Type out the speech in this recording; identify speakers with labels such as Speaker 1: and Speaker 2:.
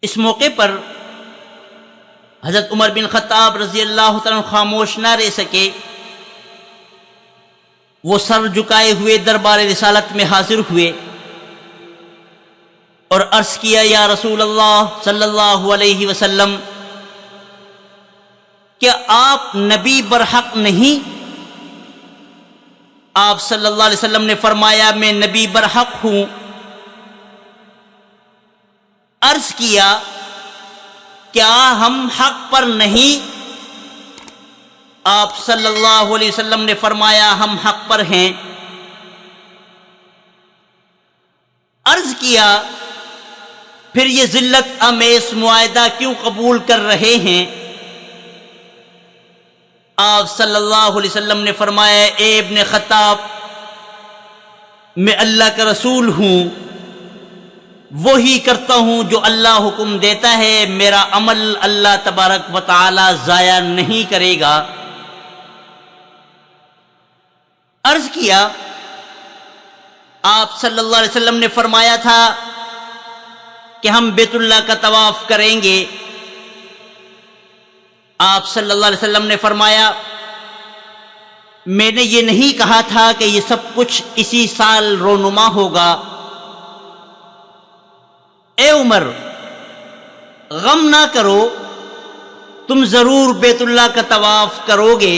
Speaker 1: اس موقع پر حضرت عمر بن خطاب رضی اللہ تعالیٰ عنہ خاموش نہ رہ سکے. وہ سر جھکائے ہوئے دربار رسالت میں حاضر ہوئے اور عرض کیا، یا رسول اللہ صلی اللہ علیہ وسلم، کیا آپ نبی برحق نہیں؟ آپ صلی اللہ علیہ وسلم نے فرمایا، میں نبی برحق ہوں. عرض کیا، کیا ہم حق پر نہیں؟ آپ صلی اللہ علیہ وسلم نے فرمایا، ہم حق پر ہیں. عرض کیا، پھر یہ ذلت امیز معاہدہ کیوں قبول کر رہے ہیں؟ آپ صلی اللہ علیہ وسلم نے فرمایا، اے ابن خطاب، میں اللہ کا رسول ہوں، وہی کرتا ہوں جو اللہ حکم دیتا ہے، میرا عمل اللہ تبارک و تعالی ضائع نہیں کرے گا. عرض کیا، آپ صلی اللہ علیہ وسلم نے فرمایا تھا کہ ہم بیت اللہ کا طواف کریں گے. آپ صلی اللہ علیہ وسلم نے فرمایا، میں نے یہ نہیں کہا تھا کہ یہ سب کچھ اسی سال رونما ہوگا. اے عمر، غم نہ کرو، تم ضرور بیت اللہ کا طواف کرو گے.